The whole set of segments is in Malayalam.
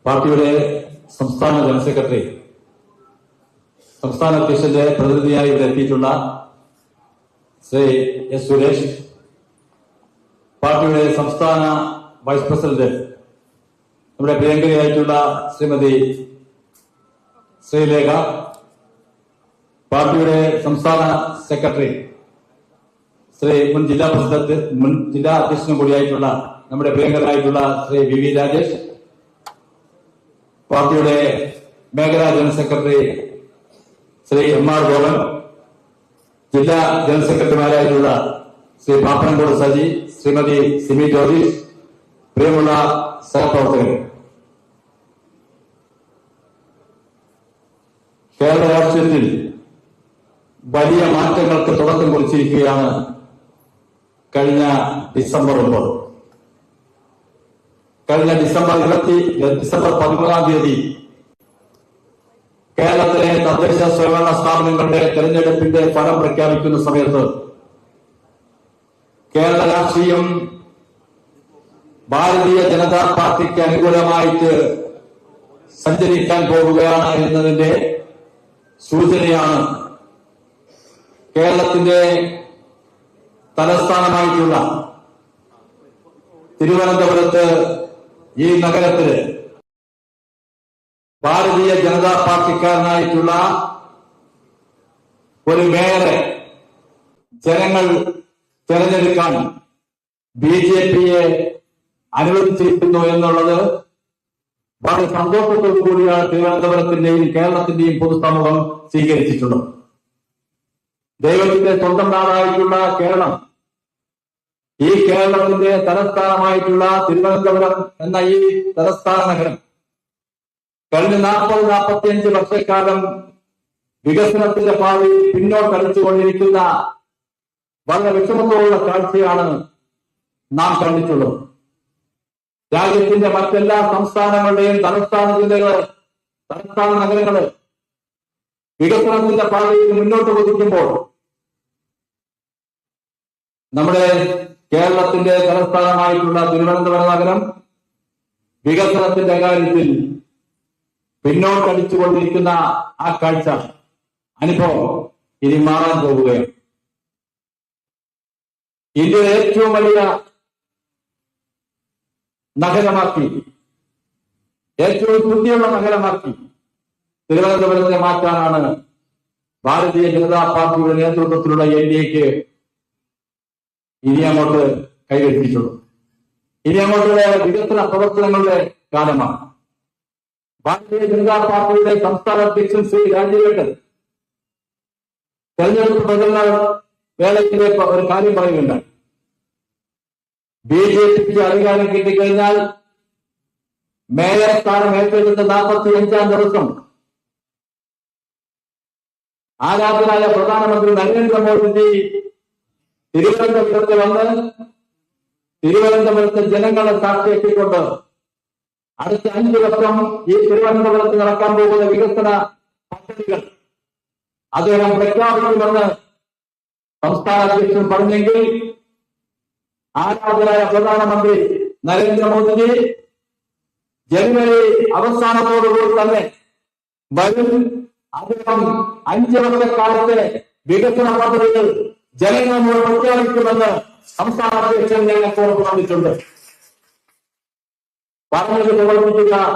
പാർട്ടിയുടെ സംസ്ഥാന ജനറൽ സെക്രട്ടറി, സംസ്ഥാന അധ്യക്ഷന്റെ പ്രതിനിധിയായി ഇവിടെ എത്തിയിട്ടുള്ള ശ്രീ എസ് സുരേഷ്, പാർട്ടിയുടെ സംസ്ഥാന വൈസ് പ്രസിഡന്റ് നമ്മുടെ പ്രിയങ്കരിയായിട്ടുള്ള ശ്രീമതി ശ്രീലേഖ, പാർട്ടിയുടെ സംസ്ഥാന സെക്രട്ടറി ശ്രീ മുൻ ജില്ലാ അധ്യക്ഷനും കൂടിയായിട്ടുള്ള നമ്മുടെ പ്രിയങ്കരായിട്ടുള്ള ശ്രീ വി വി രാജേഷ്, പാർട്ടിയുടെ മേഖലാ ജനറൽ സെക്രട്ടറി ശ്രീ എം ആർ ഗോപൻ, ജില്ലാ ജനറൽ സെക്രട്ടറിമാരായിട്ടുള്ള ശ്രീ പാപ്പനംകോട് സജി, ശ്രീമതി സിമി ജോർജ്, പ്രിയമുള്ള സഹപ്രവർത്തകർ, കേരള രാഷ്ട്രീയത്തിൽ വലിയ മാറ്റങ്ങൾക്ക് തുടക്കം കുറിച്ചിരിക്കുകയാണ് കഴിഞ്ഞ ഡിസംബർ 9. കഴിഞ്ഞ ഡിസംബർ 13-ാം തീയതി കേരളത്തിലെ തദ്ദേശ സ്വയംഭരണ സ്ഥാപനങ്ങളുടെ തെരഞ്ഞെടുപ്പിന്റെ ഫലം പ്രഖ്യാപിക്കുന്ന സമയത്ത് കേരള രാഷ്ട്രീയം ഭാരതീയ ജനതാ പാർട്ടിക്ക് അനുകൂലമായിട്ട് സഞ്ചരിക്കാൻ പോവുകയാണ് എന്നതിന്റെ സൂചനയാണ് കേരളത്തിന്റെ തലസ്ഥാനമായിട്ടുള്ള തിരുവനന്തപുരത്ത് ഈ നഗരത്തില് ഭാരതീയ ജനതാ പാർട്ടിക്കാരനായിട്ടുള്ള ഒരു മേയറെ ജനങ്ങൾ തെരഞ്ഞെടുക്കാൻ BJP-യെ അനുവദിച്ചിരിക്കുന്നു എന്നുള്ളത് വളരെ സന്തോഷത്തോടു കൂടിയാണ് തിരുവനന്തപുരത്തിന്റെയും കേരളത്തിന്റെയും പൊതുസമൂഹം സ്വീകരിച്ചിട്ടുള്ളത്. ദൈവത്തിന്റെ സ്വന്തം നാടായിട്ടുള്ള കേരളം, ഈ കേരളത്തിന്റെ തലസ്ഥാനമായിട്ടുള്ള തിരുവനന്തപുരം എന്ന ഈ തലസ്ഥാന നഗരം കഴിഞ്ഞ 40-45 വർഷക്കാലം വികസനത്തിന്റെ പാതയിൽ പിന്നോട്ടടിച്ചുകൊണ്ടിരിക്കുന്ന വളരെ വിഷമത്തോടുള്ള കാഴ്ചയാണ് നാം കണ്ടിട്ടുള്ളത്. രാജ്യത്തിന്റെ മറ്റെല്ലാ സംസ്ഥാനങ്ങളുടെയും തലസ്ഥാന നഗരങ്ങള് വികസനത്തിന്റെ പാതയിൽ മുന്നോട്ട് കുതിക്കുമ്പോൾ നമ്മുടെ കേരളത്തിന്റെ തലസ്ഥാനമായിട്ടുള്ള തിരുവനന്തപുരം നഗരം വികസനത്തിന്റെ കാര്യത്തിൽ പിന്നോട്ടടിച്ചുകൊണ്ടിരിക്കുന്ന ആ കാഴ്ച അനുഭവം ഇനി മാറാൻ പോവുകയാണ്. ഇന്ത്യയിലെ ഏറ്റവും വലിയ നഗരമാക്കി, ഏറ്റവും ശുദ്ധിയുള്ള നഗരമാക്കി തിരുവനന്തപുരത്തെ മാറ്റാനാണ് ഭാരതീയ ജനതാ പാർട്ടിയുടെ നേതൃത്വത്തിലുള്ള NDA-ക്ക് ഇനി അങ്ങോട്ട് കൈവരിച്ചിട്ടുള്ളത്. ഇനി അങ്ങോട്ടുള്ള വികസന പ്രവർത്തനങ്ങളുടെ കാലമാണ്. ഭാരതീയ ജനതാ പാർട്ടിയുടെ സംസ്ഥാന അധ്യക്ഷൻ ശ്രീ രാജീവേട്ടൻ തെരഞ്ഞെടുപ്പ് പ്രചരണ വേളയിലെ ഒരു കാര്യം പറയുന്നുണ്ട്. BJP-ക്ക് അധികാരം കിട്ടിക്കഴിഞ്ഞാൽ മേയർ സ്ഥാനം ഏറ്റെടുത്ത 45-ാം ദിവസം ആരാധനായ പ്രധാനമന്ത്രി നരേന്ദ്രമോദിജി തിരുവനന്തപുരത്ത് വന്ന് തിരുവനന്തപുരത്തെ ജനങ്ങളെ സാക്ഷിയാക്കിക്കൊണ്ട് അടുത്ത 5 വർഷം ഈ തിരുവനന്തപുരത്ത് നടക്കാൻ പോകുന്ന വികസന പദ്ധതികൾ അദ്ദേഹം പ്രഖ്യാപിക്കുമെന്ന് സംസ്ഥാന അധ്യക്ഷൻ പറഞ്ഞെങ്കിൽ ആരാധനായ പ്രധാനമന്ത്രി നരേന്ദ്രമോദിജി ജനുവരി അവസാനത്തോടുകൂടി തന്നെ വരും അദ്ദേഹം 5 വർഷക്കാലത്തെ വികസന പദ്ധതികൾ ജനങ്ങളോട് പ്രഖ്യാപിക്കുമെന്ന് സംസ്ഥാന അധ്യക്ഷൻ ഞങ്ങൾക്ക് ഉറപ്പ് തന്നിട്ടുണ്ട്. പറഞ്ഞത്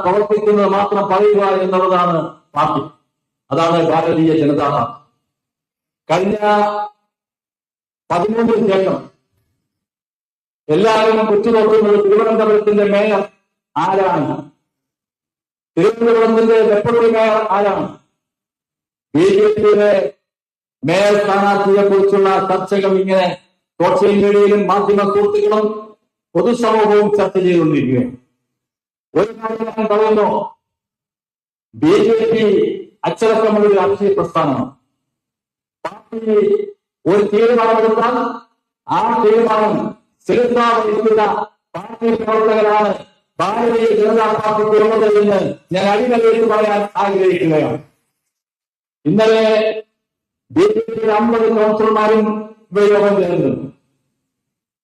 പ്രവർത്തിക്കുന്നത് മാത്രം പറയുക എന്നുള്ളതാണ് പാർട്ടി. അതാണ് ഭാരതീയ ജനതാ പാർട്ടി. കഴിഞ്ഞ 13-ന് ശേഷം എല്ലാവരും ഉറ്റുനോക്കുന്നത് തിരുവനന്തപുരത്തിന്റെ മേയർ ആരാണ്, തിരുവനന്തപുരത്തിന്റെ ഡെപ്യൂട്ടി മേയർ ആരാണ്. BJP-യുടെ മേയർ സ്ഥാനാർത്ഥിയെ കുറിച്ചുള്ള ചർച്ചകൾ ഇങ്ങനെ സോഷ്യൽ മീഡിയയിലും മാധ്യമ സുഹൃത്തുക്കളും പൊതുസമൂഹവും ചർച്ച ചെയ്തുകൊണ്ടിരിക്കുകയാണ്. ഒരു കാര്യം ഞാൻ പറയുന്നു, BJP അച്ചടക്കമുള്ള ഒരു രാഷ്ട്രീയ പ്രസ്ഥാനമാണ്. പാർട്ടി ഒരു തീരുമാനമെടുത്താൽ ആ തീരുമാനം ചെലുത്താതിരിക്കുന്ന പാർട്ടി പ്രവർത്തകരാണ് ഭാരതീയ ജനതാ പാർട്ടിക്കുള്ളത് എന്ന് ഞാൻ അടിവരയിട്ട് പറയാൻ ആഗ്രഹിക്കുകയാണ്. ഇന്നലെ BJP-യുടെ 50 കൗൺസിലർമാരും യോഗം ചേർന്നിരുന്നു.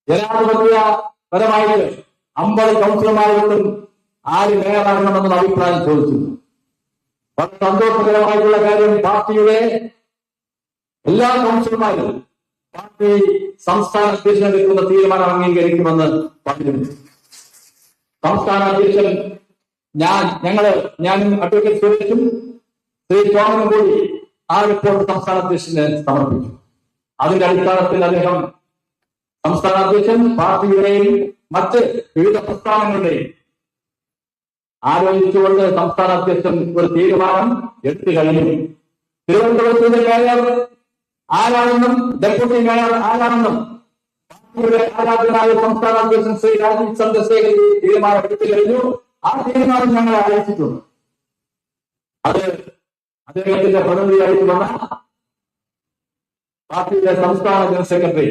ജനാധിപത്യപരമായിട്ട് 50 കൗൺസിലർമാരും ആര് മേയറാകണമെന്നുള്ള അഭിപ്രായം ചോദിച്ചു. വളരെ സന്തോഷകരമായിട്ടുള്ള കാര്യം, പാർട്ടിയുടെ എല്ലാ കൗൺസിലർമാരും പാർട്ടി സംസ്ഥാന അധ്യക്ഷൻ എടുക്കുന്ന തീരുമാനം അംഗീകരിക്കുമെന്ന് പറഞ്ഞിരുന്നു. സംസ്ഥാന അധ്യക്ഷൻ ഞാനും അഡ്വക്കേറ്റ് സുരേഷും ശ്രീ ചോമനും കൂടി ആ റിപ്പോർട്ട് സംസ്ഥാന അധ്യക്ഷന് സമർപ്പിച്ചു. അതിന്റെ അടിസ്ഥാനത്തിൽ അദ്ദേഹം സംസ്ഥാന അധ്യക്ഷൻ പാർട്ടിയുടെയും മറ്റ് വിവിധ പ്രസ്ഥാനങ്ങളുടെയും ആലോചിച്ചുകൊണ്ട് സംസ്ഥാന അധ്യക്ഷൻ ഒരു തീരുമാനം എടുത്തു കഴിഞ്ഞു. തിരുവനന്തപുരത്തിന്റെ മേയർ ആരാണെന്നും ഡെപ്യൂട്ടി മേയർ ആരാണെന്നും പാർട്ടിയുടെ ആരാധനായ സംസ്ഥാന അധ്യക്ഷൻ ശ്രീ രാജീവ് ചന്ദ്രശേഖർ തീരുമാനം എടുത്തു കഴിഞ്ഞു. ആ തീരുമാനം ഞങ്ങൾ അറിയിച്ചിട്ടുണ്ട്. അത് അദ്ദേഹത്തിന്റെ പ്രതിനിധിയായിട്ട് വന്ന പാർട്ടിയുടെ സംസ്ഥാന general secretary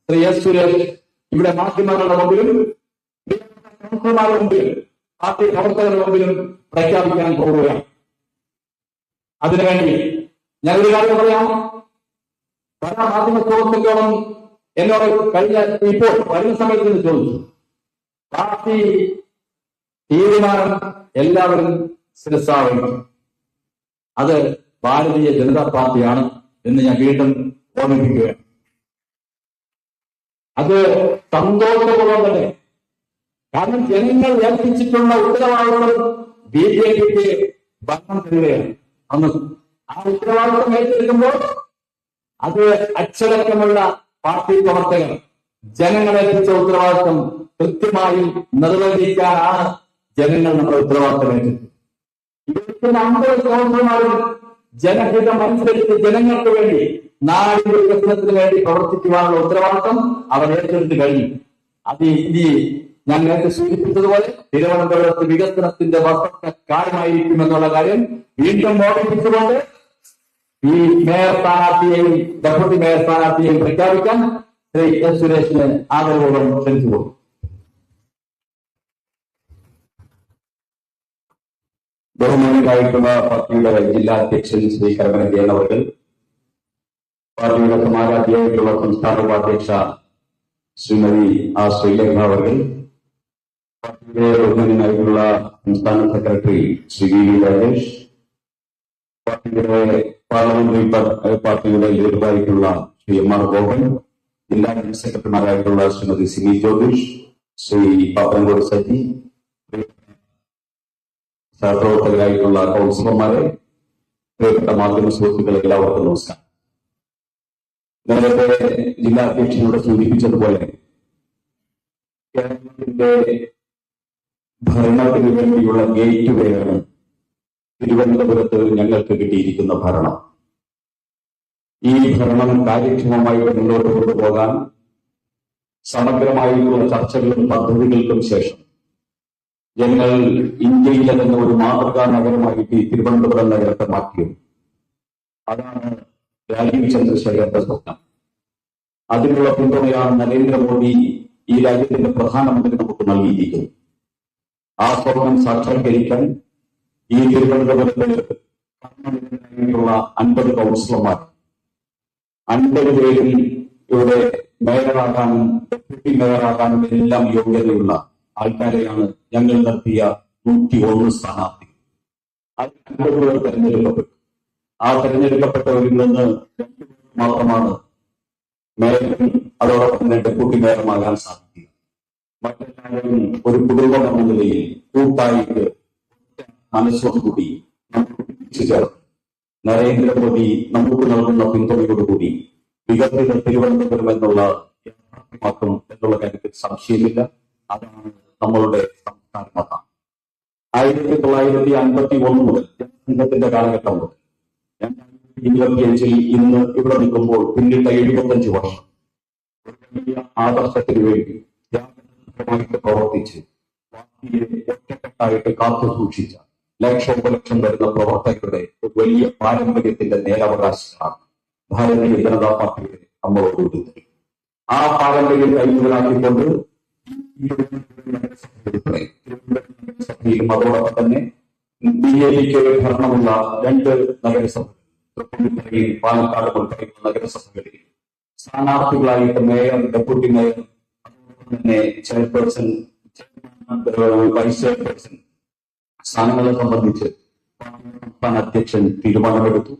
Shri S Suresh ഇവിടെ മാധ്യമങ്ങളുടെ മുമ്പിലും കൗൺസിലർമാരുടെ മുമ്പിലും പാർട്ടി പ്രവർത്തകരുടെ മുമ്പിലും പ്രഖ്യാപിക്കാൻ പോവുകയാണ്. അതിനുവേണ്ടി ഞാനൊരു കാര്യം പറയാം. പല മാധ്യമ സുഹൃത്തുക്കളും എന്നോട് ഇപ്പോൾ വരുന്ന സമയത്ത് നിന്ന് ചോദിച്ചു, പാർട്ടി തീരുമാനം എല്ലാവരും ശിരസാവഹിക്കും, അത് ഭാരതീയ ജനതാ പാർട്ടിയാണ് എന്ന് ഞാൻ വീണ്ടും ഓർമ്മിപ്പിക്കുകയാണ്. അത് സന്തോഷപൂർവ്വം തന്നെ, കാരണം ജനങ്ങൾ ഏൽപ്പിച്ചിട്ടുള്ള ഉത്തരവാദിത്വം BJPക്ക് ഭരണം തരികയാണ്. അന്ന് ആ ഉത്തരവാദിത്വം ഏറ്റെടുക്കുമ്പോൾ അത് അച്ചടക്കമുള്ള പാർട്ടി പ്രവർത്തകർ ജനങ്ങളേൽപ്പിച്ച ഉത്തരവാദിത്വം കൃത്യമായും നിർവഹിക്കാനാണ് ജനങ്ങൾ നമ്മുടെ ഉത്തരവാദിത്വം ഏറ്റെടുത്തത്. 50 കൗൺസിലർമാരും ജനഹിതം അനുസരിച്ച് ജനങ്ങൾക്ക് വേണ്ടി നാടിന്റെ വികസനത്തിന് വേണ്ടി പ്രവർത്തിക്കുവാനുള്ള ഉത്തരവാദിത്വം അവർ ഏറ്റെടുത്ത് കഴിഞ്ഞു. അത് ഇനി ഞാൻ നേരത്തെ സൂചിപ്പിച്ചതുപോലെ തിരുവനന്തപുരത്ത് വികസനത്തിന്റെ കാര്യമായിരിക്കുമെന്നുള്ള കാര്യം വീണ്ടും ഓർമ്മിപ്പിച്ചുകൊണ്ട് ഈ മേയർ സ്ഥാനാർത്ഥിയെയും ഡെപ്യൂട്ടി മേയർ സ്ഥാനാർത്ഥിയെയും പ്രഖ്യാപിക്കാൻ ശ്രീ എസ് സുരേഷിന് ആദരവോളം ക്ഷണിച്ചു പോകും. ബഹുമാനികളായിട്ടുള്ള പാർട്ടിയുടെ ജില്ലാ അധ്യക്ഷൻ ശ്രീ കരമനജയൻ അവർ, പാർട്ടിയുടെ സമാജാധ്യക്ഷയായിട്ടുള്ള സംസ്ഥാന ഉപാധ്യക്ഷ ശ്രീമതി ശ്രീലേഖ അവർ, പാർട്ടിയുടെ ബഹുമാനായിട്ടുള്ള സംസ്ഥാന സെക്രട്ടറി ശ്രീ വി രാജേഷ്, പാർട്ടിയുടെ പാർലമെന്ററി പാർട്ടിയുടെ ലീഡറായിട്ടുള്ള ശ്രീ MR ഗോപൻ, ജില്ലാ ജനറൽ സെക്രട്ടറിമാരായിട്ടുള്ള ശ്രീമതി സിമി ജ്യോതിഷ്, ശ്രീ പാപ്പനംകോട് സജി, സഹപ്രവർത്തകരായിട്ടുള്ള കൗൺസിലർമാരെ, പ്രിയപ്പെട്ട മാധ്യമ സുഹൃത്തുക്കളെ, എല്ലാവർക്കും നമസ്കാരം. നേരത്തെ ജില്ലാ അധ്യക്ഷനോട് സൂചിപ്പിച്ചതുപോലെ കേരളത്തിന്റെ ഭരണത്തിന് വേണ്ടിയുള്ള ഗേറ്റ് വേയാണ് തിരുവനന്തപുരത്ത് ഞങ്ങൾക്ക് കിട്ടിയിരിക്കുന്ന ഭരണം. ഈ ഭരണം കാര്യക്ഷമമായിട്ട് മുന്നോട്ട് കൊണ്ടുപോകാൻ സമഗ്രമായിട്ടുള്ള ചർച്ചകളും പദ്ധതികൾക്കും ശേഷം ഞങ്ങൾ ഇന്ത്യയിലെ തന്നെ ഒരു മാതൃകാ നഗരമായിട്ട് ഈ തിരുവനന്തപുരം നഗരത്തെ മാറ്റിയത്. അതാണ് രാജീവ് ചന്ദ്രശേഖരന്റെ സ്വപ്നം. അതിനുള്ള പിന്തുണയാണ് നരേന്ദ്രമോദി ഈ രാജ്യത്തിന്റെ പ്രധാനമന്ത്രി നമുക്ക് നൽകിയിരിക്കുന്നത്. ആ സ്വപ്നം സാക്ഷാത്കരിക്കാൻ ഈ തിരുവനന്തപുരത്ത് ഭരണനിരതരായിട്ടുള്ള 50 കൗൺസിലർമാർ 50 പേരിൽ ഇവിടെ മേയറാകാനും ഡെപ്യൂട്ടി മേയറാകാനും എല്ലാം യോഗ്യതയുള്ള ആൾക്കാരെയാണ് ഞങ്ങൾ നടത്തിയ 101 സ്ഥാനാർത്ഥികൾ. അത് 50 പേർ തെരഞ്ഞെടുക്കപ്പെട്ടു. ആ തെരഞ്ഞെടുക്കപ്പെട്ടവരിൽ നിന്ന് 2 മാത്രമാണ് മേയറും അതോടൊപ്പം തന്നെ ഡെപ്യൂട്ടി മേയറുമാകാൻ സാധിക്കുക. മറ്റെല്ലാവരും ഒരു കുടുംബം എന്ന നിലയിൽ കൂട്ടായിട്ട് മനസ്സോടുകൂടി നമുക്ക് ഒന്നിച്ചു ചേർന്ന് നരേന്ദ്രമോദി നമുക്ക് നൽകുന്ന പിന്തുണയോടുകൂടി വികസിത തിരുവനന്തപുരം എന്നുള്ള യാഥാർത്ഥ്യമാക്കും എന്നുള്ള കാര്യത്തിൽ സംശയമില്ല. അതാണ് നമ്മളുടെ സംസ്ഥാന മതം. 1951 മുതൽ ജനസംഘത്തിന്റെ കാലഘട്ടം മുതൽ 2025 ഇന്ന് ഇവിടെ നിൽക്കുമ്പോൾ പിന്നിട്ട 75 വർഷം ഒരു വലിയ ആദർശത്തിന് വേണ്ടി ത്യാഗമായിട്ട് പ്രവർത്തിച്ച് പാർട്ടിയെ ഒറ്റക്കെട്ടായിട്ട് കാത്തു സൂക്ഷിച്ച ലക്ഷോപലക്ഷം വരുന്ന പ്രവർത്തകരുടെ ഒരു വലിയ പാരമ്പര്യത്തിന്റെ നേരവകാശങ്ങളാണ് ഭാരതീയ ജനതാ പാർട്ടിയുടെ നമ്മളോട് കൊടുത്തത്. ആ പാരമ്പര്യം കൈമുതലാക്കിക്കൊണ്ട് സഭയിലും അതോടൊപ്പം തന്നെ BJPക്ക് ഭരണമുള്ള 2 നഗരസഭകൾ തൃപ്പൂണിത്തുറയിൽ പാലക്കാട് ഉൾപ്പെടെയുള്ള നഗരസഭകളിൽ സ്ഥാനാർത്ഥികളായിട്ട് മേയർ, ഡെപ്യൂട്ടി മേയർ, അതോടൊപ്പം തന്നെ ചെയർപേഴ്സൺ, വൈസ് ചെയർപേഴ്സൺ സ്ഥാനങ്ങളെ സംബന്ധിച്ച് സംസ്ഥാന അധ്യക്ഷൻ തീരുമാനമെടുത്തു.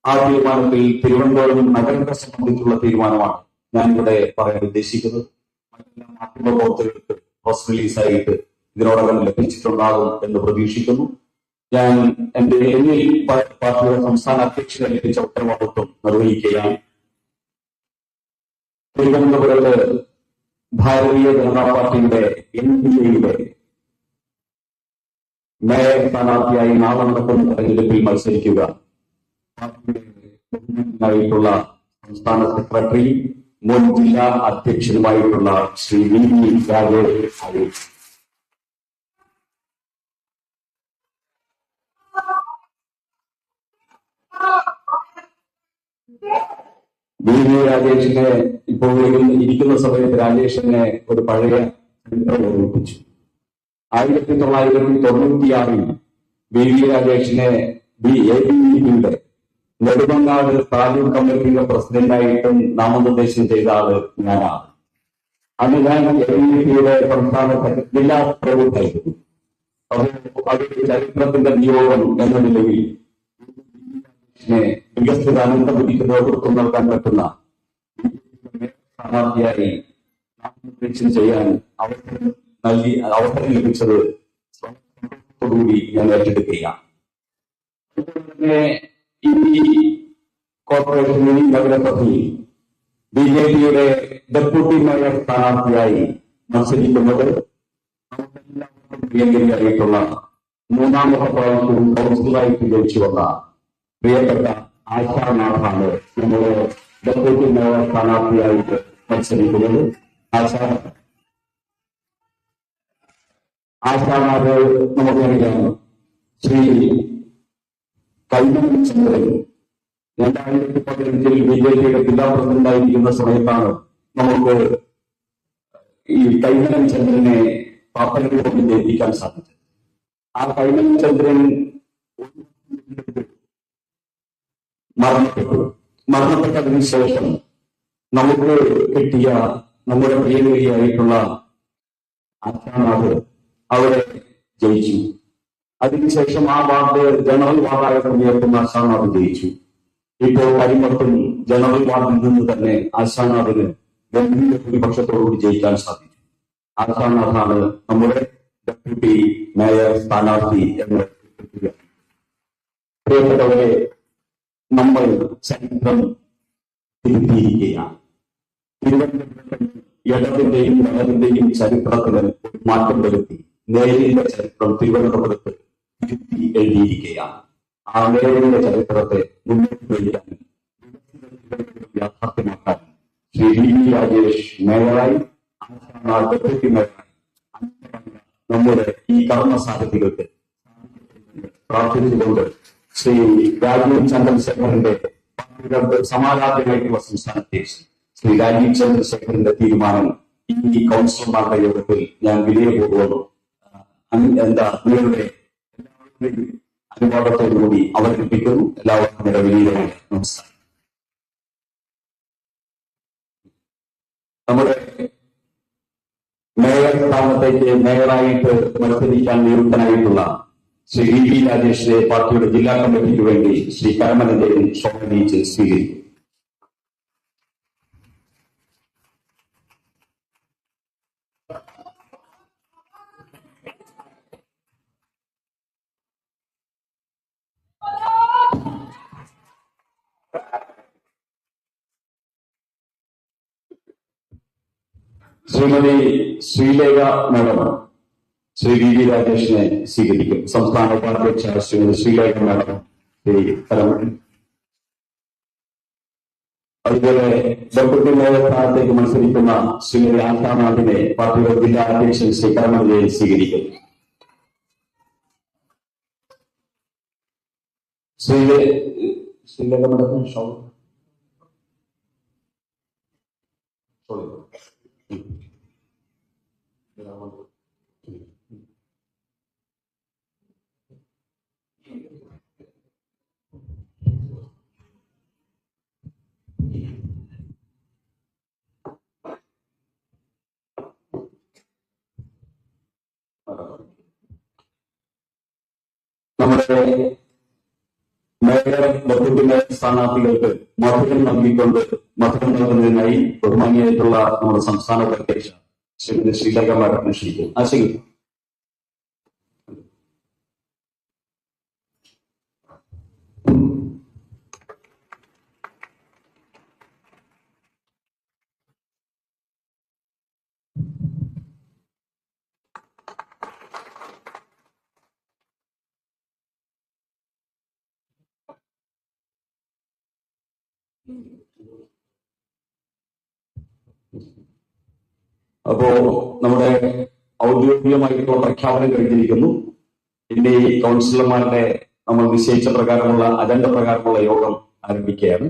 ആ തീരുമാനത്തിൽ തിരുവനന്തപുരം നഗരത്തെ സംബന്ധിച്ചുള്ള തീരുമാനമാണ് ഞാനിവിടെ പറയാൻ ഉദ്ദേശിക്കുന്നത്. മറ്റെല്ലാ മാധ്യമ പ്രവർത്തകർക്ക് പ്രസ് റിലീസായിട്ട് ഇതിനോടകം ലഭിച്ചിട്ടുണ്ടാകും എന്ന് പ്രതീക്ഷിക്കുന്നു. ഞാൻ എന്നിൽ പാർട്ടിയുടെ സംസ്ഥാന അധ്യക്ഷനെ ലഭിച്ച ഉത്തരവാദിത്വം നിർവഹിക്കുകയാണ്. തിരുവനന്തപുരത്ത് ഭാരതീയ ജനതാ പാർട്ടിയുടെ NDA-യുടെ മേയർ സ്ഥാനാർത്ഥിയായി നാളെ നടക്കുന്ന തെരഞ്ഞെടുപ്പിൽ മത്സരിക്കുക പാർട്ടിയുടെ സംസ്ഥാന സെക്രട്ടറി മുൻ ജില്ലാ അധ്യക്ഷനുമായിട്ടുള്ള ശ്രീ VP രാജേഷ് VP രാജേഷിനെ ഇപ്പോൾ ഇരിക്കുന്ന സമയത്ത് രാജേഷിനെ ഒരു പഴയ ചരിത്രം ഓർമ്മിപ്പിച്ചു. 1996-ൽ VP രാജേഷിനെ ABVP-യുടെ നെടുമങ്ങാട് താലൂക്ക് കമ്മിറ്റിയുടെ പ്രസിഡന്റായിട്ടും നാമനിർദ്ദേശം ചെയ്ത ആള് ഞാനാണ്. അന്ന് ഞാൻ ABVP-യുടെ സംസ്ഥാന ജില്ലാ പ്രമുഖായിരുന്നു. അതൊരു ചരിത്രത്തിന്റെ നിയോഗം എന്ന നിലയിൽ വികസിത അനന്തപുരിക്ക് നേതൃത്വം നൽകാൻ പറ്റുന്ന സ്ഥാനാർത്ഥിയായി നാമനിർദ്ദേശം ചെയ്യാൻ അവസരം ലഭിച്ചത് കൂടി ഞാൻ ഏറ്റെടുക്കുകയാണ്. അതുപോലെ ഈ കോർപ്പറേഷൻ നഗരസഭയിൽ BJP-യുടെ ഡെപ്യൂട്ടി മേയർ സ്ഥാനാർത്ഥിയായി മത്സരിക്കുന്നത് നമുക്കെല്ലാവർക്കും പ്രിയങ്കരിയായിട്ടുള്ള മൂന്നാമത്തെ പ്രാവശ്യവും കൗൺസിലറായിട്ട് ജയിച്ചു വന്ന പ്രിയപ്പെട്ട ആശാനാഥാണ് നമ്മുടെ ഡെപ്യൂട്ടി മേയർ സ്ഥാനാർത്ഥിയായിട്ട് മത്സരിക്കുന്നത്. ആശാനാഥ് നമുക്കറിയാം. ശ്രീ കൈമൻ ചന്ദ്രൻ 2015-ൽ BJP-യുടെ ജില്ലാ പ്രസിഡന്റായിരിക്കുന്ന സമയത്താണ് നമുക്ക് ഈ കൈമൻ ചന്ദ്രനെ പാപ്പനോട് ജയിപ്പിക്കാൻ സാധിച്ചത്. ആ കൈമൻ ചന്ദ്രൻ മരണപ്പെട്ടതിനു ശേഷം നമുക്ക് കിട്ടിയ നമ്മുടെ പ്രിയകരിയായിട്ടുള്ള ആശാനാഥ് അവിടെ ജയിച്ചു. അതിനുശേഷം ആ വാർഡ് ജനറൽ വാർഡായ സമയത്തും ആശാനാഥ് ജയിച്ചു. ഇപ്പോൾ കരിമത്തും ജനറൽ വാർഡിൽ നിന്ന് തന്നെ ആശാനാഥിന് ഗംഭീര ഭൂരിപക്ഷത്തോടുകൂടി ജയിക്കാൻ സാധിച്ചു. ആശാനാഥാണ് നമ്മുടെ ഡെപ്യൂട്ടി മേയർ സ്ഥാനാർത്ഥി എന്ന് പ്രിയപ്പെട്ടവരെ, നമ്മൾ ചരിത്രം തിരുത്തിയിരിക്കുകയാണ്. തിരുവനന്തപുരത്ത് ഇടതിന്റെയും വലതിന്റെയും ചരിത്രത്തിന് മാറ്റം വരുത്തി നേരിന്റെ ചരിത്രം തിരുവനന്തപുരത്ത് തിരുത്തി എഴുതിയിരിക്കുകയാണ്. ആ നേരിന്റെ ചരിത്രത്തെ മുന്നോട്ട് വയ്ക്കാൻ യാഥാർത്ഥ്യമാക്കാൻ ശ്രീ VP രാജേഷ് മേയറായി ഡെപ്യൂട്ടി മേയറായി നമ്മുടെ ഈ കർമ്മസാരഥികൾക്ക് പ്രാർത്ഥിച്ചുകൊണ്ട് ശ്രീ രാജീവ് ചന്ദ്രശേഖരന്റെ സമാരാധ്യമായിട്ടുള്ള സംസ്ഥാന അധ്യക്ഷൻ ശ്രീ രാജീവ് ചന്ദ്രശേഖരന്റെ തീരുമാനം ഈ കൗൺസിലർമാരുടെ യോഗത്തിൽ ഞാൻ വിലയപൂർവ്വം നിങ്ങളുടെ എല്ലാവരുടെയും അനുവാദത്തോടുകൂടി അവതരിപ്പിക്കുന്നു. എല്ലാവർക്കും നമ്മുടെ വിനീതമായ നമസ്കാരം. നമ്മുടെ മേയർ സ്ഥാനത്തേക്ക് മേയറായിട്ട് മത്സരിക്കാൻ നിയുക്തനായിട്ടുള്ള ശ്രീ VP രാജേഷിനെ പാർട്ടിയുടെ ജില്ലാ കമ്മിറ്റിക്ക് വേണ്ടി ശ്രീ കരമനന്ദൻ ക്ഷോഭനീച്ച് സ്വീകരിക്കും. ശ്രീമതി ശ്രീലേഖ മാഡം ശ്രീ VP രാജേഷിനെ സ്വീകരിക്കും. സംസ്ഥാന ഉപാധ്യക്ഷ ശ്രീമതി ശ്രീലേഖ മാഡം ശ്രീ കരമനന്ദൻ. അതുപോലെ ഡെപ്യൂട്ടി മേയർ സ്ഥാനത്തേക്ക് മത്സരിക്കുന്ന ശ്രീമതി ആശാനാഥിനെ പാർട്ടിയുടെ ജില്ലാ അധ്യക്ഷൻ ശ്രീ കരമനന്ദനെ സ്വീകരിക്കും. ശ്രീലേഖ മാഡം നമ്മുടെ മേയർ ഡെപ്യൂട്ടി മേയർ സ്ഥാനാർത്ഥികൾക്ക് മധുരം നൽകുന്നതിനായി ബഹുമാനിയായിട്ടുള്ള നമ്മുടെ സംസ്ഥാന അധ്യക്ഷ ശ്രീമതി ശ്രീലേഖ മാഡത്തിനെ ക്ഷണിക്കും. ആശയം അപ്പോ നമ്മുടെ ഔദ്യോഗികമായിട്ടുള്ള പ്രഖ്യാപനം കഴിഞ്ഞിരിക്കുന്നു. ഇനി കൗൺസിലർമാരുടെ നമ്മൾ നിശ്ചയിച്ച പ്രകാരമുള്ള അജണ്ട പ്രകാരമുള്ള യോഗം ആരംഭിക്കുകയാണ്.